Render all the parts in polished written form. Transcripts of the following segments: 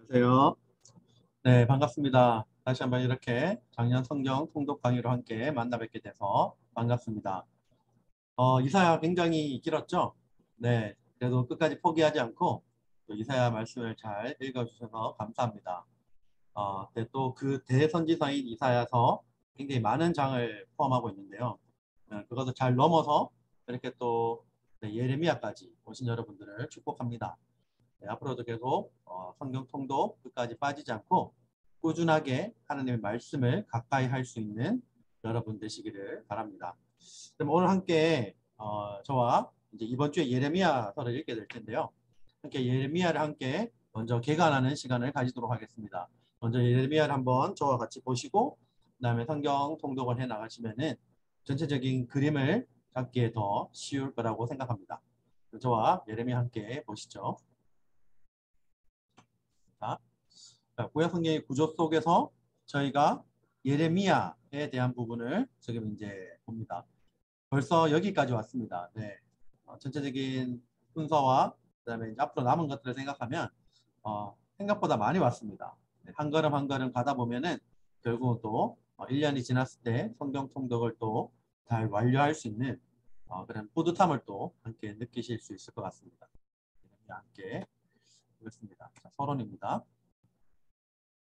안녕하세요. 네, 반갑습니다. 다시 한번 이렇게 작년 성경 통독 강의로 함께 만나 뵙게 돼서 반갑습니다. 이사야 굉장히 길었죠? 네, 그래도 끝까지 포기하지 않고 또 이사야 말씀을 잘 읽어주셔서 감사합니다. 네, 또그 대선지서인 이사야서 굉장히 많은 장을 포함하고 있는데요. 그것을 잘 넘어서 이렇게 또 네, 예레미야까지 오신 여러분들을 축복합니다. 네, 앞으로도 계속 성경 통독 끝까지 빠지지 않고 꾸준하게 하나님의 말씀을 가까이 할 수 있는 여러분 되시기를 바랍니다. 그럼 오늘 함께 저와 이제 이번 주에 예레미야서를 읽게 될 텐데요. 함께 예레미야를 함께 먼저 개관하는 시간을 가지도록 하겠습니다. 먼저 예레미야를 한번 저와 같이 보시고 그다음에 성경 통독을 해 나가시면은 전체적인 그림을 잡기에 더 쉬울 거라고 생각합니다. 저와 예레미야 함께 보시죠. 자, 구약 성경의 구조 속에서 저희가 예레미야에 대한 부분을 지금 이제 봅니다. 벌써 여기까지 왔습니다. 네. 전체적인 순서와 그다음에 이제 앞으로 남은 것들을 생각하면 생각보다 많이 왔습니다. 네, 한 걸음 한 걸음 가다 보면은 결국은 또 1년이 지났을 때 성경 통독을 또 잘 완료할 수 있는 그런 뿌듯함을 또 함께 느끼실 수 있을 것 같습니다. 함께 보겠습니다. 자, 서론입니다.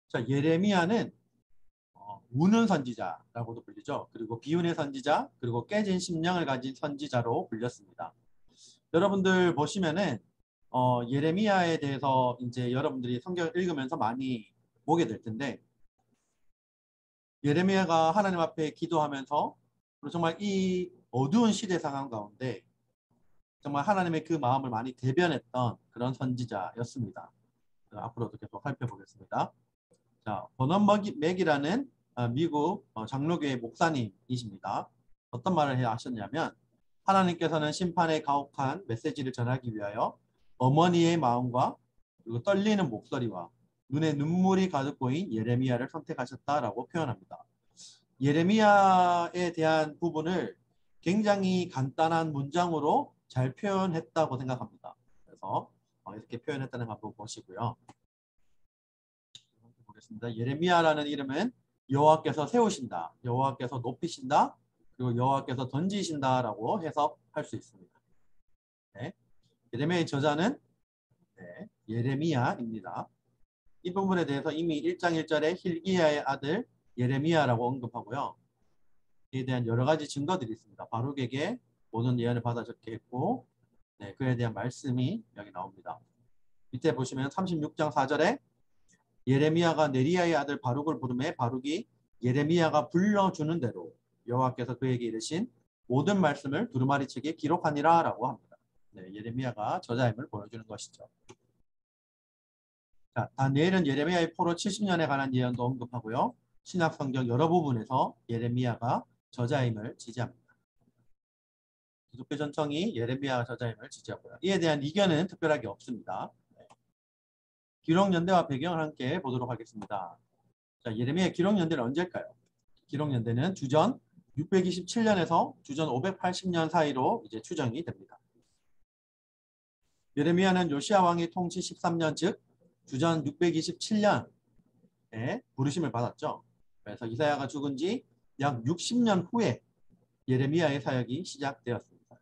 자, 예레미야는 우는 선지자라고도 불리죠. 그리고 비운의 선지자, 그리고 깨진 심령을 가진 선지자로 불렸습니다. 여러분들 보시면은 예레미야에 대해서 이제 여러분들이 성경을 읽으면서 많이 보게 될 텐데 예레미야가 하나님 앞에 기도하면서 정말 이 어두운 시대 상황 가운데 정말 하나님의 그 마음을 많이 대변했던 그런 선지자였습니다. 앞으로도 계속 살펴보겠습니다. 자, 버넌 맥이라는 미국 장로교회 목사님이십니다. 어떤 말을 하셨냐면 하나님께서는 심판에 가혹한 메시지를 전하기 위하여 어머니의 마음과 그리고 떨리는 목소리와 눈에 눈물이 가득 보인 예레미야를 선택하셨다라고 표현합니다. 예레미야에 대한 부분을 굉장히 간단한 문장으로 잘 표현했다고 생각합니다. 그래서 이렇게 표현했다는 거 한번 보시고요. 보겠습니다. 예레미야라는 이름은 여호와께서 세우신다, 여호와께서 높이신다, 그리고 여호와께서 던지신다라고 해석할 수 있습니다. 네. 예레미야의 저자는 예레미야입니다. 이 부분에 대해서 이미 1장 1절에 힐기야의 아들 예레미야라고 언급하고요. 이에 대한 여러 가지 증거들이 있습니다. 바룩에게 모든 예언을 받아 적게 했고 그에 대한 말씀이 여기 나옵니다. 밑에 보시면 36장 4절에 예레미야가 네리야의 아들 바룩을 부르매 바룩이 예레미야가 불러주는 대로 여호와께서 그에게 이르신 모든 말씀을 두루마리책에 기록하니라 라고 합니다. 네, 예레미야가 저자임을 보여주는 것이죠. 자, 다니엘은 예레미야의 포로 70년에 관한 예언도 언급하고요. 신약성경 여러 부분에서 예레미야가 저자임을 지지합니다. 기독교 전통이 예레미야 저자임을 지지하고요. 이에 대한 이견은 특별하게 없습니다. 기록연대와 배경을 함께 보도록 하겠습니다. 자, 예레미야의 기록연대는 언제일까요? 기록연대는 주전 627년에서 주전 580년 사이로 이제 추정이 됩니다. 예레미야는 요시야 왕의 통치 13년 즉 주전 627년에 부르심을 받았죠. 그래서 이사야가 죽은 지 약 60년 후에 예레미야의 사역이 시작되었습니다.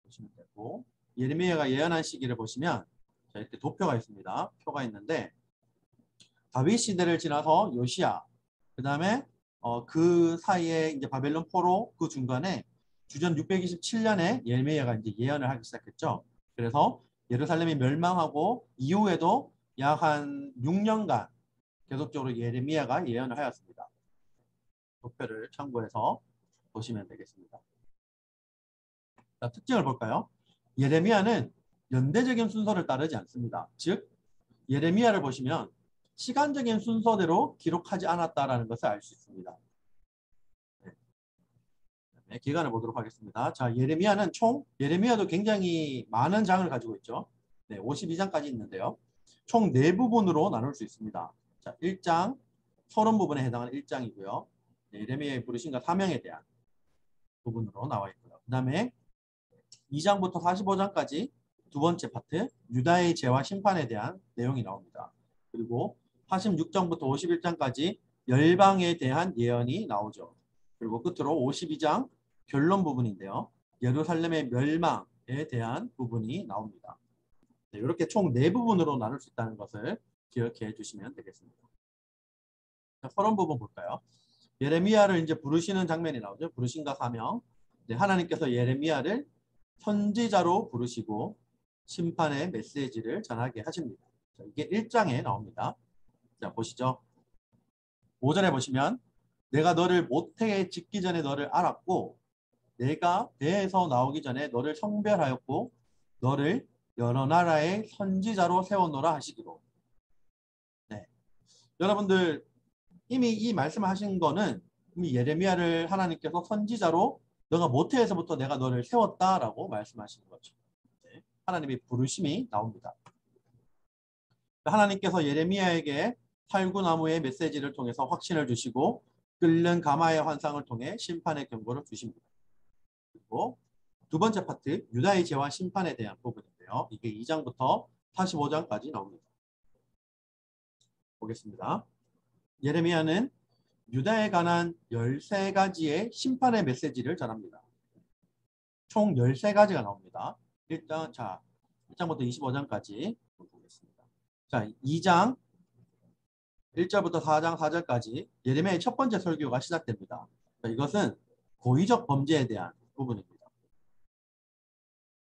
보시면 되고 예레미야가 예언한 시기를 보시면 이렇게 도표가 있습니다. 표가 있는데 다윗 시대를 지나서 요시야, 그 다음에 그 사이에 이제 바벨론 포로 그 중간에 주전 627년에 예레미야가 이제 예언을 하기 시작했죠. 그래서 예루살렘이 멸망하고 이후에도 약 한 6년간 계속적으로 예레미야가 예언을 하였습니다. 도표를 참고해서 보시면 되겠습니다. 자, 특징을 볼까요? 예레미야는 연대적인 순서를 따르지 않습니다. 즉 예레미야를 보시면 시간적인 순서대로 기록하지 않았다라는 것을 알 수 있습니다. 네, 기간을 보도록 하겠습니다. 자, 예레미야도 굉장히 많은 장을 가지고 있죠. 네, 52장까지 있는데요. 총 4부분으로 나눌 수 있습니다. 자, 1장, 서론 부분에 해당하는 1장이고요. 네, 예레미야의 부르심과 사명에 대한 부분으로 나와 있고요. 그 다음에 2장부터 45장까지 두 번째 파트 유다의 죄와 심판에 대한 내용이 나옵니다. 그리고 46장부터 51장까지 열방에 대한 예언이 나오죠. 그리고 끝으로 52장 결론 부분인데요. 예루살렘의 멸망에 대한 부분이 나옵니다. 네, 이렇게 총 4부분으로 나눌 수 있다는 것을 기억해 주시면 되겠습니다. 자, 서론 부분 볼까요? 예레미야를 이제 부르시는 장면이 나오죠. 부르심과 사명. 네, 하나님께서 예레미야를 선지자로 부르시고 심판의 메시지를 전하게 하십니다. 자, 이게 1장에 나옵니다. 자, 보시죠. 5절에 보시면 내가 너를 모태에 짓기 전에 너를 알았고 내가 배에서 나오기 전에 너를 성별하였고 너를 여러 나라의 선지자로 세워놓으라 하시기로. 네. 여러분들 이미 이 말씀하신 거는 이미 예레미야를 하나님께서 선지자로 너가 모태에서부터 내가 너를 세웠다라고 말씀하신 거죠. 네. 하나님의 부르심이 나옵니다. 하나님께서 예레미야에게 살구나무의 메시지를 통해서 확신을 주시고 끓는 가마의 환상을 통해 심판의 경고를 주십니다. 그리고 두 번째 파트 유다의 죄와 심판에 대한 부분인데요. 이게 2장부터 45장까지 나옵니다. 보겠습니다. 예레미야는 유다에 관한 13가지의 심판의 메시지를 전합니다. 총 13가지가 나옵니다. 일단 1장부터 25장까지 보겠습니다. 자, 2장 1절부터 4장 4절까지 예레미야의 첫 번째 설교가 시작됩니다. 자, 이것은 고의적 범죄에 대한 부분입니다.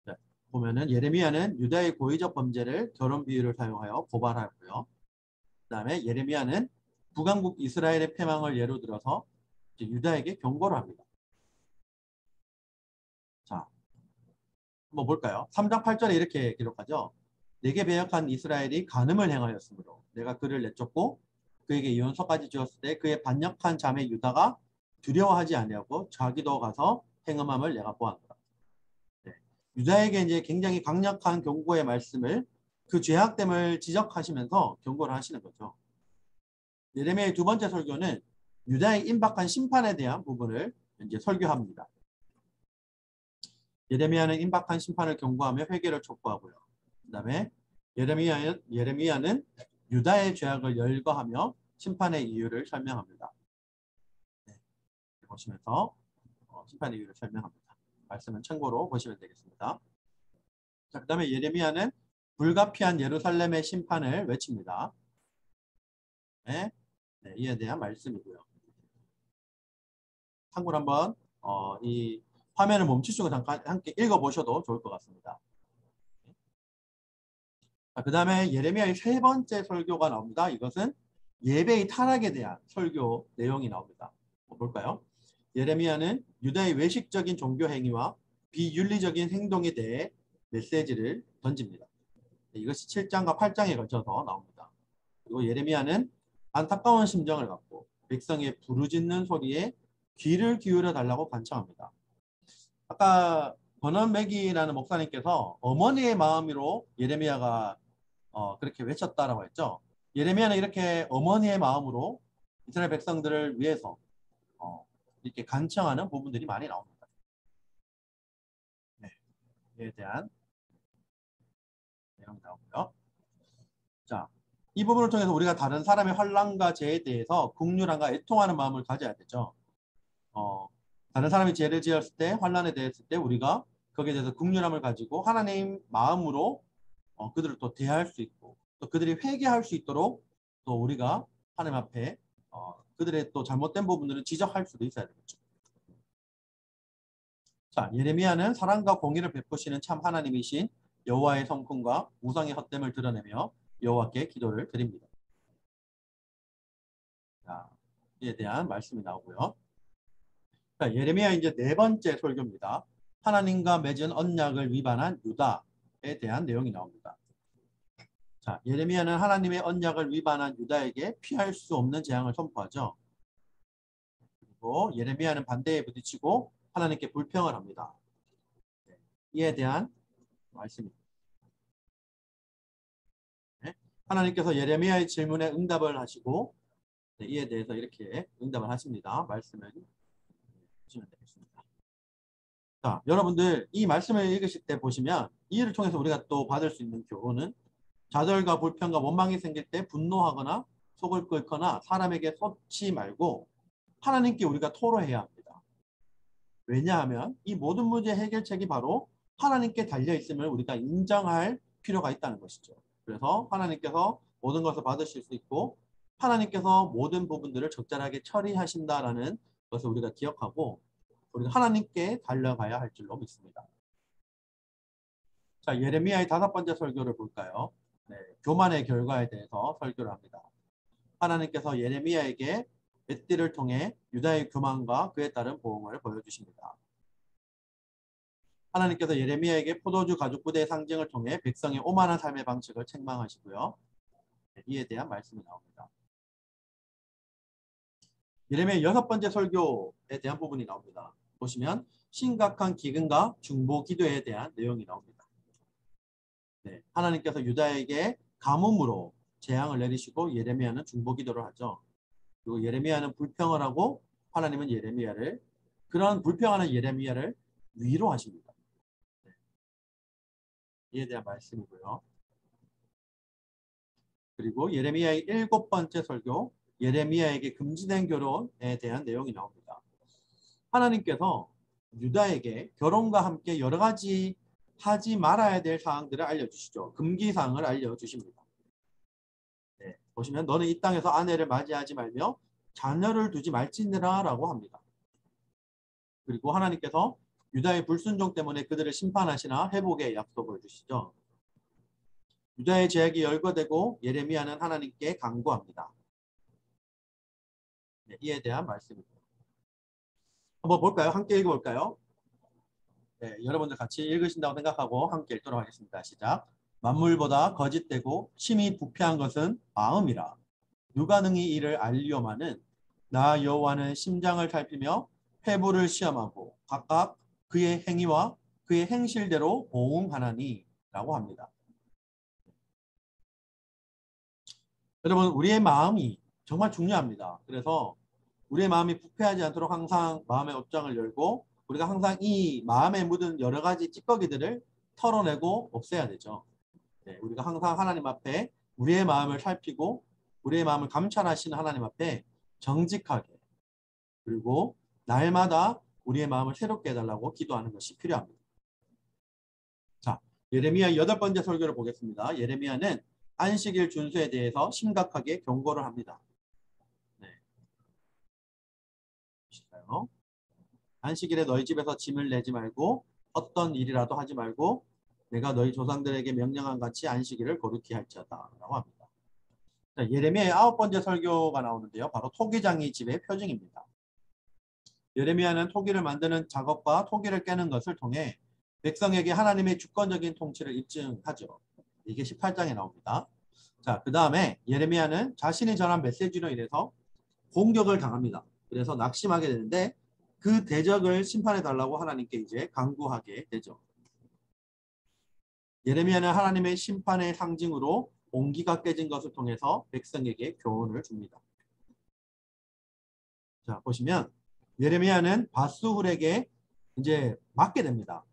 자, 보면은 예레미야는 유다의 고의적 범죄를 결혼 비유를 사용하여 고발하였고요. 그 다음에 예레미야는 북왕국 이스라엘의 패망을 예로 들어서 유다에게 경고를 합니다. 자, 한번 볼까요? 3장 8절에 이렇게 기록하죠. 내게 배역한 이스라엘이 간음을 행하였으므로 내가 그를 내쫓고 그에게 이혼서까지 주었을 때 그의 반역한 자매 유다가 두려워하지 아니하고 자기도 가서 행음함을 내가 보았노라. 네. 유다에게 이제 굉장히 강력한 경고의 말씀을 그 죄악됨을 지적하시면서 경고를 하시는 거죠. 예레미야의 두 번째 설교는 유다의 임박한 심판에 대한 부분을 이제 설교합니다. 예레미야는 임박한 심판을 경고하며 회개를 촉구하고요. 그 다음에 예레미야는 유다의 죄악을 열거하며 심판의 이유를 설명합니다. 네, 보시면서 심판의 이유를 설명합니다. 말씀은 참고로 보시면 되겠습니다. 자, 그 다음에 예레미야는 불가피한 예루살렘의 심판을 외칩니다. 네, 네, 이에 대한 말씀이고요. 참고로 한번 이 화면을 멈추시고 잠깐 함께 읽어보셔도 좋을 것 같습니다. 그 다음에 예레미야의 세 번째 설교가 나옵니다. 이것은 예배의 타락에 대한 설교 내용이 나옵니다. 볼까요? 예레미야는 유다의 외식적인 종교 행위와 비윤리적인 행동에 대해 메시지를 던집니다. 이것이 7장과 8장에 걸쳐서 나옵니다. 그리고 예레미야는 안타까운 심정을 갖고 백성의 부르짖는 소리에 귀를 기울여 달라고 간청합니다. 아까 버넌 맥이라는 목사님께서 어머니의 마음으로 예레미야가 그렇게 외쳤다라고 했죠. 예레미야는 이렇게 어머니의 마음으로 이스라엘 백성들을 위해서 이렇게 간청하는 부분들이 많이 나옵니다. 네, 이에 대한 내용이 나오고요. 자, 이 부분을 통해서 우리가 다른 사람의 환난과 죄에 대해서 긍휼함과 애통하는 마음을 가져야 되죠. 다른 사람이 죄를 지었을 때, 환난에 대했을 때 우리가 거기에 대해서 긍휼함을 가지고 하나님 마음으로 그들을 또 대할 수 있고 또 그들이 회개할 수 있도록 또 우리가 하나님 앞에 그들의 또 잘못된 부분들을 지적할 수도 있어야 되겠죠. 자, 예레미야는 사랑과 공의를 베푸시는 참 하나님이신 여호와의 성품과 우상의 헛됨을 드러내며 여호와께 기도를 드립니다. 자, 이에 대한 말씀이 나오고요. 자, 예레미야 이제 네 번째 설교입니다. 하나님과 맺은 언약을 위반한 유다에 대한 내용이 나옵니다. 자, 예레미야는 하나님의 언약을 위반한 유다에게 피할 수 없는 재앙을 선포하죠. 그리고 예레미야는 반대에 부딪히고 하나님께 불평을 합니다. 이에 대한 말씀입니다. 네. 하나님께서 예레미야의 질문에 응답을 하시고 이에 대해서 이렇게 응답을 하십니다. 말씀을 보시면 되겠습니다. 자, 여러분들 이 말씀을 읽으실 때 보시면 이를 통해서 우리가 또 받을 수 있는 교훈은 좌절과 불평과 원망이 생길 때 분노하거나 속을 끓거나 사람에게 쏟지 말고 하나님께 우리가 토로해야 합니다. 왜냐하면 이 모든 문제 해결책이 바로 하나님께 달려 있음을 우리가 인정할 필요가 있다는 것이죠. 그래서 하나님께서 모든 것을 받으실 수 있고 하나님께서 모든 부분들을 적절하게 처리하신다라는 것을 우리가 기억하고 우리가 하나님께 달려가야 할 줄로 믿습니다. 자, 예레미야의 5번째 설교를 볼까요? 네, 교만의 결과에 대해서 설교를 합니다. 하나님께서 예레미야에게 렛띠를 통해 유다의 교만과 그에 따른 보응을 보여주십니다. 하나님께서 예레미야에게 포도주 가죽 부대의 상징을 통해 백성의 오만한 삶의 방식을 책망하시고요. 네, 이에 대한 말씀이 나옵니다. 예레미야 6번째 설교에 대한 부분이 나옵니다. 보시면 심각한 기근과 중보 기도에 대한 내용이 나옵니다. 네, 하나님께서 유다에게 가뭄으로 재앙을 내리시고 예레미야는 중보 기도를 하죠. 그리고 예레미야는 불평을 하고 하나님은 그런 불평하는 예레미야를 위로하십니다. 네, 이에 대한 말씀이고요. 그리고 예레미야의 7번째 설교, 예레미야에게 금지된 결혼에 대한 내용이 나옵니다. 하나님께서 유다에게 결혼과 함께 여러 가지 하지 말아야 될 사항들을 알려주시죠. 금기사항을 알려주십니다. 네, 보시면 너는 이 땅에서 아내를 맞이하지 말며 자녀를 두지 말지니라 라고 합니다. 그리고 하나님께서 유다의 불순종 때문에 그들을 심판하시나 회복의 약속을 주시죠. 유다의 제약이 열거되고 예레미야는 하나님께 간구합니다. 네, 이에 대한 말씀입니다. 한번 볼까요? 함께 읽어볼까요? 네, 여러분들 같이 읽으신다고 생각하고 함께 읽도록 하겠습니다. 시작. 만물보다 거짓되고 심히 부패한 것은 마음이라. 누가 능히 이를 알리오마는 나 여호와는 심장을 살피며 회부를 시험하고 각각 그의 행위와 그의 행실대로 보응하나니 라고 합니다. 여러분 우리의 마음이 정말 중요합니다. 그래서 우리의 마음이 부패하지 않도록 항상 마음의 옷장을 열고 우리가 항상 이 마음에 묻은 여러 가지 찌꺼기들을 털어내고 없애야 되죠. 네, 우리가 항상 하나님 앞에 우리의 마음을 살피고 우리의 마음을 감찰하시는 하나님 앞에 정직하게 그리고 날마다 우리의 마음을 새롭게 해달라고 기도하는 것이 필요합니다. 자, 예레미야 8번째 설교를 보겠습니다. 예레미야는 안식일 준수에 대해서 심각하게 경고를 합니다. 네. 보실까요? 안식일에 너희 집에서 짐을 내지 말고 어떤 일이라도 하지 말고 내가 너희 조상들에게 명령한 같이 안식일을 거룩히 할지어다 라고 합니다. 자, 예레미야의 9번째 설교가 나오는데요. 바로 토기장이 집의 표징입니다. 예레미야는 토기를 만드는 작업과 토기를 깨는 것을 통해 백성에게 하나님의 주권적인 통치를 입증하죠. 이게 18장에 나옵니다. 자, 그 다음에 예레미야는 자신이 전한 메시지로 인해서 공격을 당합니다. 그래서 낙심하게 되는데 그 대적을 심판해 달라고 하나님께 이제 간구하게 되죠. 예레미야는 하나님의 심판의 상징으로 온기가 깨진 것을 통해서 백성에게 교훈을 줍니다. 자, 보시면 예레미야는 밧수훌에게 이제 맞게 됩니다.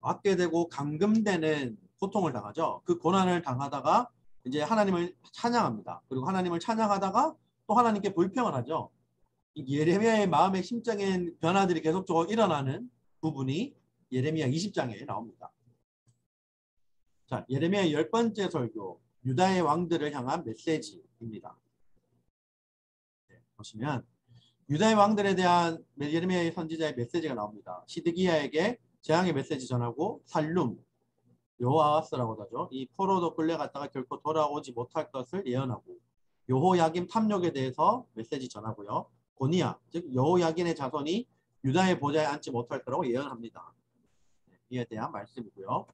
맞게 되고 감금되는 고통을 당하죠. 그 고난을 당하다가 이제 하나님을 찬양합니다. 그리고 하나님을 찬양하다가 또 하나님께 불평을 하죠. 예레미야의 마음의 심적인 변화들이 계속적으로 일어나는 부분이 예레미야 20장에 나옵니다. 자, 예레미야 10번째 설교, 유다의 왕들을 향한 메시지입니다. 네, 보시면 유다의 왕들에 대한 예레미야의 선지자의 메시지가 나옵니다. 시드기야에게 재앙의 메시지 전하고 살룸, 여호아하스라고 하죠. 이 포로도 끌려갔다가 결코 돌아오지 못할 것을 예언하고 여호야김 탐욕에 대해서 메시지 전하고요. 고니야, 즉 여호야긴의 자손이 유다의 보좌에 앉지 못할 거라고 예언합니다. 이에 대한 말씀이고요.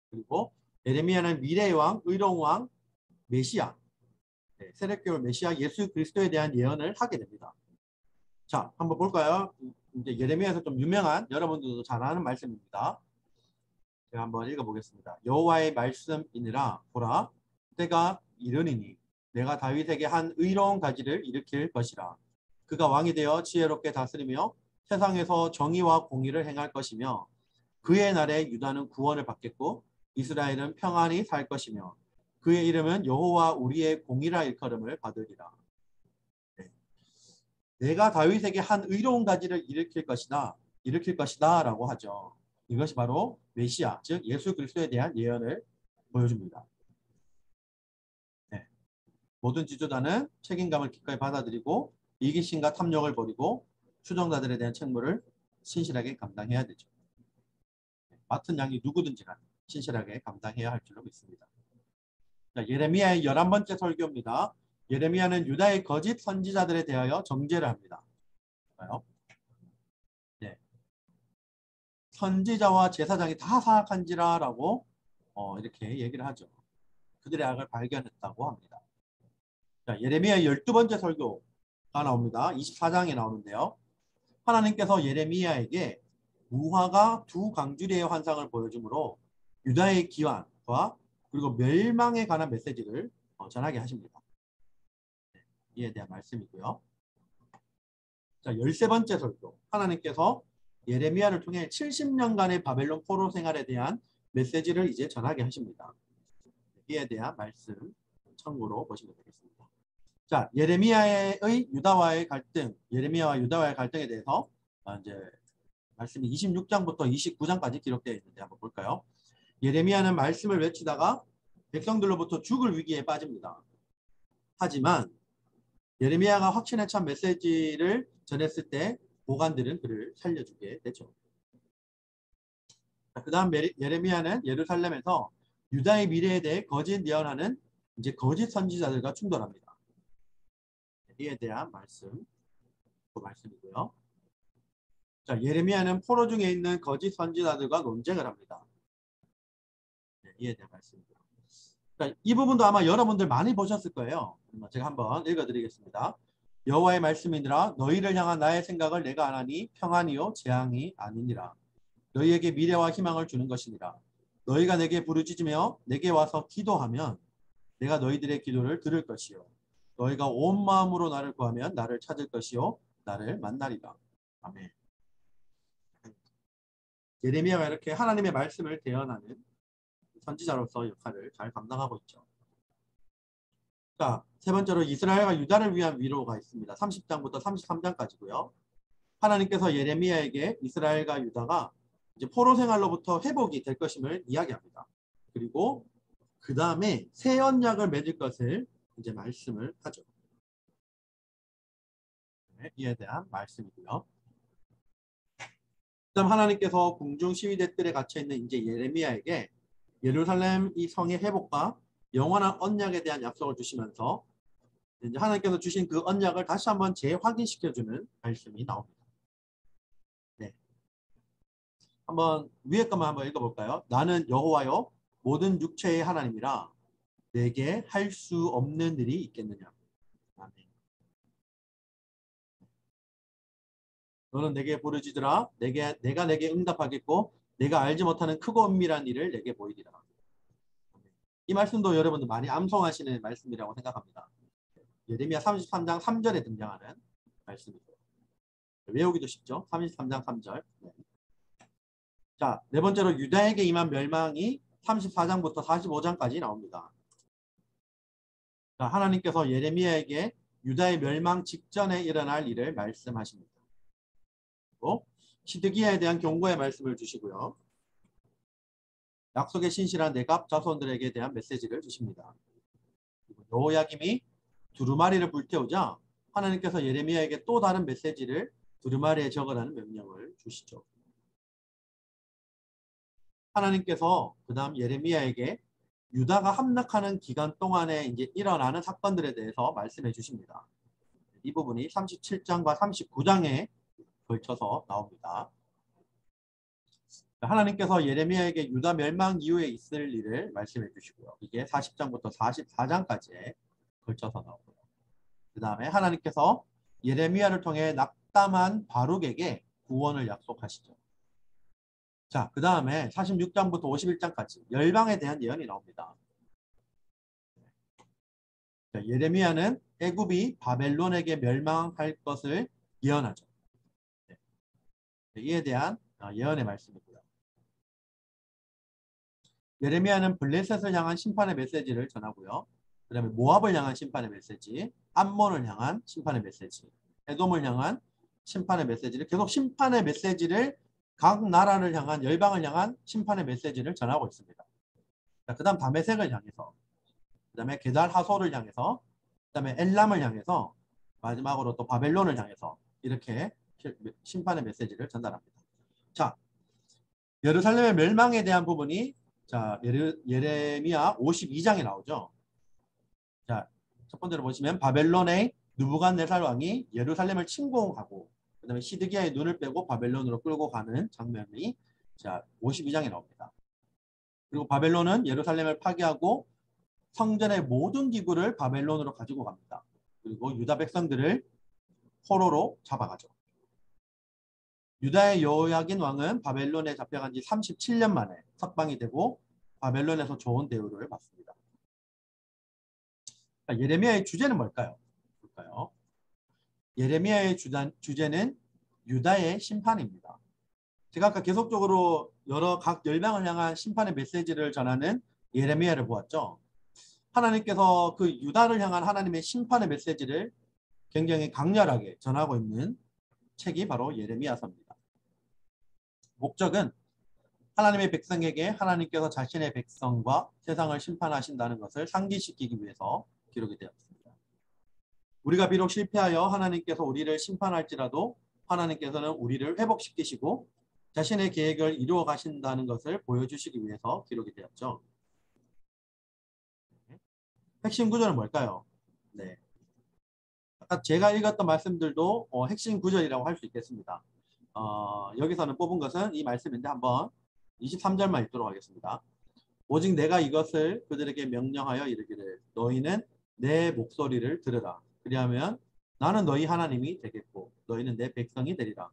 그리고 예레미야는 미래의 왕, 의로운 왕, 메시아, 네, 세례교회 메시아 예수 그리스도에 대한 예언을 하게 됩니다. 자, 한번 볼까요? 이제 예레미야에서 좀 유명한 여러분들도 잘 아는 말씀입니다. 제가 한번 읽어보겠습니다. 여호와의 말씀이니라 보라 때가 이르니니 내가 다윗에게 한 의로운 가지를 일으킬 것이라. 그가 왕이 되어 지혜롭게 다스리며 세상에서 정의와 공의를 행할 것이며 그의 날에 유다는 구원을 받겠고 이스라엘은 평안히 살 것이며 그의 이름은 여호와 우리의 공의라 일컬음을 받으리라. 네. 내가 다윗에게 한 의로운 가지를 일으킬 것이다 라고 하죠. 이것이 바로 메시아, 즉 예수 그리스도에 대한 예언을 보여줍니다. 네. 모든 지도자는 책임감을 기꺼이 받아들이고 이기심과 탐욕을 버리고 추종자들에 대한 책무를 신실하게 감당해야 되죠. 맡은 양이 누구든지 신실하게 감당해야 할 줄로 믿습니다. 자, 예레미야의 11번째 설교입니다. 예레미야는 유다의 거짓 선지자들에 대하여 정죄를 합니다. 네. 선지자와 제사장이 다 사악한지라 라고 이렇게 얘기를 하죠. 그들의 악을 발견했다고 합니다. 자, 예레미야의 12번째 설교가 나옵니다. 24장에 나오는데요. 하나님께서 예레미야에게 무화과 두 강주리의 환상을 보여주므로 유다의 기환과 그리고 멸망에 관한 메시지를 전하게 하십니다. 네, 이에 대한 말씀이고요. 자, 13번째 설교. 하나님께서 예레미야를 통해 70년간의 바벨론 포로 생활에 대한 메시지를 이제 전하게 하십니다. 이에 대한 말씀 참고로 보시면 되겠습니다. 자, 예레미야와 유다와의 갈등에 대해서 이제 말씀이 26장부터 29장까지 기록되어 있는데 한번 볼까요? 예레미야는 말씀을 외치다가 백성들로부터 죽을 위기에 빠집니다. 하지만 예레미야가 확신에 찬 메시지를 전했을 때 보관들은 그를 살려주게 되죠. 그 다음 예레미야는 예루살렘에서 유다의 미래에 대해 거짓 예언하는 이제 거짓 선지자들과 충돌합니다. 이에 대한 말씀이고요. 자, 예레미야는 포로 중에 있는 거짓 선지자들과 논쟁을 합니다. 네, 이에 대한 말씀이고요. 자, 이 부분도 아마 여러분들 많이 보셨을 거예요. 제가 한번 읽어드리겠습니다. 여호와의 말씀이니라 너희를 향한 나의 생각을 내가 아나니 평안이요 재앙이 아니니라. 너희에게 미래와 희망을 주는 것이니라. 너희가 내게 부르짖으며 내게 와서 기도하면 내가 너희들의 기도를 들을 것이요. 너희가 온 마음으로 나를 구하면 나를 찾을 것이요. 나를 만나리라. 아멘. 예레미야가 이렇게 하나님의 말씀을 대언하는 선지자로서 역할을 잘 감당하고 있죠. 자, 세 번째로 이스라엘과 유다를 위한 위로가 있습니다. 30장부터 33장까지고요. 하나님께서 예레미야에게 이스라엘과 유다가 이제 포로 생활로부터 회복이 될 것임을 이야기합니다. 그리고 그 다음에 새 언약을 맺을 것을 이제 말씀을 하죠. 네, 이에 대한 말씀이고요. 그다음 하나님께서 궁중 시위대 뜰에 갇혀 있는 이제 예레미야에게 예루살렘 이 성의 회복과 영원한 언약에 대한 약속을 주시면서 이제 하나님께서 주신 그 언약을 다시 한번 재확인시켜주는 말씀이 나옵니다. 네, 한번 위에 것만 한번 읽어볼까요? 나는 여호와여 모든 육체의 하나님이라 내게 할 수 없는 일이 있겠느냐. 아멘. 너는 내게 부르짖으라 내가 내게 응답하겠고 내가 알지 못하는 크고 은밀한 일을 내게 보이리라. 이 말씀도 여러분들 많이 암송하시는 말씀이라고 생각합니다. 예레미야 33장 3절에 등장하는 말씀이고요. 외우기도 쉽죠. 33장 3절. 네. 자, 네 번째로 유다에게 임한 멸망이 34장부터 45장까지 나옵니다. 자, 하나님께서 예레미야에게 유다의 멸망 직전에 일어날 일을 말씀하십니다. 그리고 시드기야에 대한 경고의 말씀을 주시고요. 약속에 신실한 내갑 자손들에게 대한 메시지를 주십니다. 여호야김이 두루마리를 불태우자 하나님께서 예레미야에게 또 다른 메시지를 두루마리에 적으라는 명령을 주시죠. 하나님께서 그 다음 예레미야에게 유다가 함락하는 기간 동안에 이제 일어나는 사건들에 대해서 말씀해 주십니다. 이 부분이 37장과 39장에 걸쳐서 나옵니다. 하나님께서 예레미야에게 유다 멸망 이후에 있을 일을 말씀해 주시고요. 이게 40장부터 44장까지에 걸쳐서 나오고요. 그 다음에 하나님께서 예레미야를 통해 낙담한 바룩에게 구원을 약속하시죠. 자, 그 다음에 46장부터 51장까지 열방에 대한 예언이 나옵니다. 자, 예레미야는 애굽이 바벨론에게 멸망할 것을 예언하죠. 이에 대한 예언의 말씀이고요. 예레미야는 블레셋을 향한 심판의 메시지를 전하고요. 그 다음에 모압을 향한 심판의 메시지, 암몬을 향한 심판의 메시지, 에돔을 향한 심판의 메시지를 계속 심판의 메시지를 각 나라를 향한 열방을 향한 심판의 메시지를 전하고 있습니다. 그 다음 다메섹을 향해서, 그 다음에 게달 하솔을 향해서, 그 다음에 엘람을 향해서, 마지막으로 또 바벨론을 향해서 이렇게 심판의 메시지를 전달합니다. 자, 예루살렘의 멸망에 대한 부분이 자 예레미야 52장에 나오죠. 자, 첫 번째로 보시면 바벨론의 느부갓네살 왕이 예루살렘을 침공하고 그 다음에 시드기야의 눈을 빼고 바벨론으로 끌고 가는 장면이 자 52장에 나옵니다. 그리고 바벨론은 예루살렘을 파괴하고 성전의 모든 기구를 바벨론으로 가지고 갑니다. 그리고 유다 백성들을 포로로 잡아가죠. 유다의 여호야긴 왕은 바벨론에 잡혀간 지 37년 만에 석방이 되고 바벨론에서 좋은 대우를 받습니다. 예레미야의 주제는 뭘까요? 볼까요? 예레미야의 주제는 유다의 심판입니다. 제가 아까 계속적으로 여러 각 열방을 향한 심판의 메시지를 전하는 예레미야를 보았죠. 하나님께서 그 유다를 향한 하나님의 심판의 메시지를 굉장히 강렬하게 전하고 있는 책이 바로 예레미야서입니다. 목적은 하나님의 백성에게 하나님께서 자신의 백성과 세상을 심판하신다는 것을 상기시키기 위해서 기록이 되었습니다. 우리가 비록 실패하여 하나님께서 우리를 심판할지라도 하나님께서는 우리를 회복시키시고 자신의 계획을 이루어 가신다는 것을 보여주시기 위해서 기록이 되었죠. 핵심 구절은 뭘까요? 네. 아까 제가 읽었던 말씀들도 핵심 구절이라고 할 수 있겠습니다. 여기서는 뽑은 것은 이 말씀인데 한번 23절만 읽도록 하겠습니다. 오직 내가 이것을 그들에게 명령하여 이르기를 너희는 내 목소리를 들으라. 그리하면 나는 너희 하나님이 되겠고 너희는 내 백성이 되리라.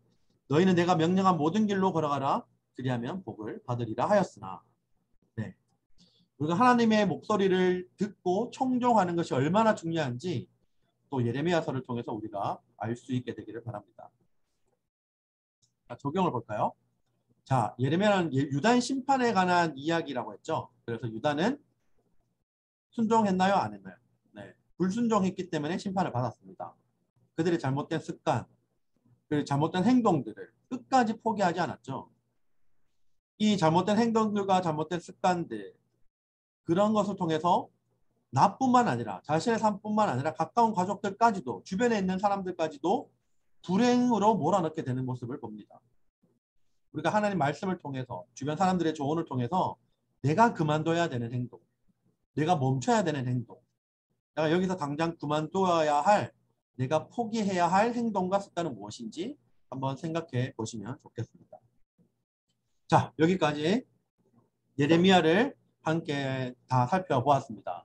너희는 내가 명령한 모든 길로 걸어가라. 그리하면 복을 받으리라 하였으나. 네. 우리가 하나님의 목소리를 듣고 청종하는 것이 얼마나 중요한지 또 예레미야서를 통해서 우리가 알 수 있게 되기를 바랍니다. 자, 적용을 볼까요? 자, 예레미야는 유다의 심판에 관한 이야기라고 했죠. 그래서 유다는 순종했나요? 안 했나요? 네. 불순종했기 때문에 심판을 받았습니다. 그들의 잘못된 습관, 그리고 잘못된 행동들을 끝까지 포기하지 않았죠. 이 잘못된 행동들과 잘못된 습관들, 그런 것을 통해서 나뿐만 아니라 자신의 삶뿐만 아니라 가까운 가족들까지도 주변에 있는 사람들까지도 불행으로 몰아넣게 되는 모습을 봅니다. 우리가 하나님 말씀을 통해서 주변 사람들의 조언을 통해서 내가 그만둬야 되는 행동, 내가 멈춰야 되는 행동, 내가 여기서 당장 그만둬야 할, 내가 포기해야 할 행동과 습관은 무엇인지 한번 생각해 보시면 좋겠습니다. 자, 여기까지 예레미야를 함께 다 살펴보았습니다.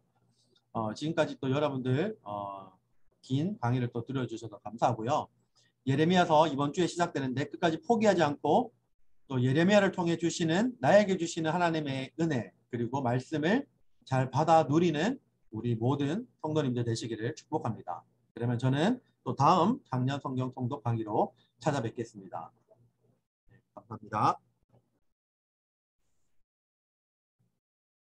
지금까지 또 여러분들 긴 강의를 또 들어주셔서 감사하고요. 예레미야서 이번 주에 시작되는데 끝까지 포기하지 않고 또 예레미야를 통해 주시는 나에게 주시는 하나님의 은혜 그리고 말씀을 잘 받아 누리는 우리 모든 성도님들 되시기를 축복합니다. 그러면 저는 또 다음 작년 성경 통독 강의로 찾아뵙겠습니다. 네, 감사합니다.